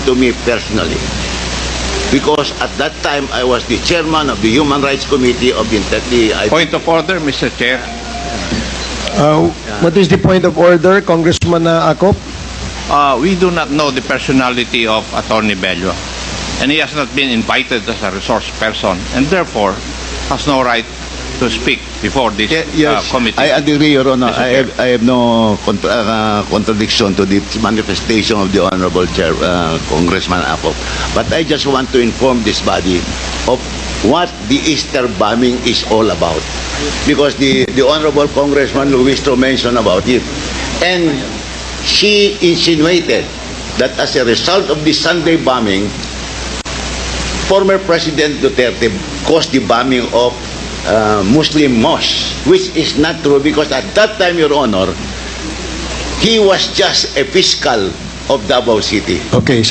to me personally. Because at that time, I was the chairman of the Human Rights Committee of the Point of order, Mr. Chair. What is the point of order, Congressman Acop? We do not know the personality of Attorney Bello, and he has not been invited as a resource person, and therefore has no right to speak before this committee. I agree, Your Honor. Mr. Chair. I have no contradiction to the manifestation of the Honorable Chair, Congressman Acop. But I just want to inform this body of what the Easter bombing is all about. Because the Honorable Congressman Luistro mentioned about it. And she insinuated that as a result of the Sunday bombing, former President Duterte caused the bombing of Muslim mosques, which is not true because at that time, Your Honor, he was just a fiscal of Davao City. Okay.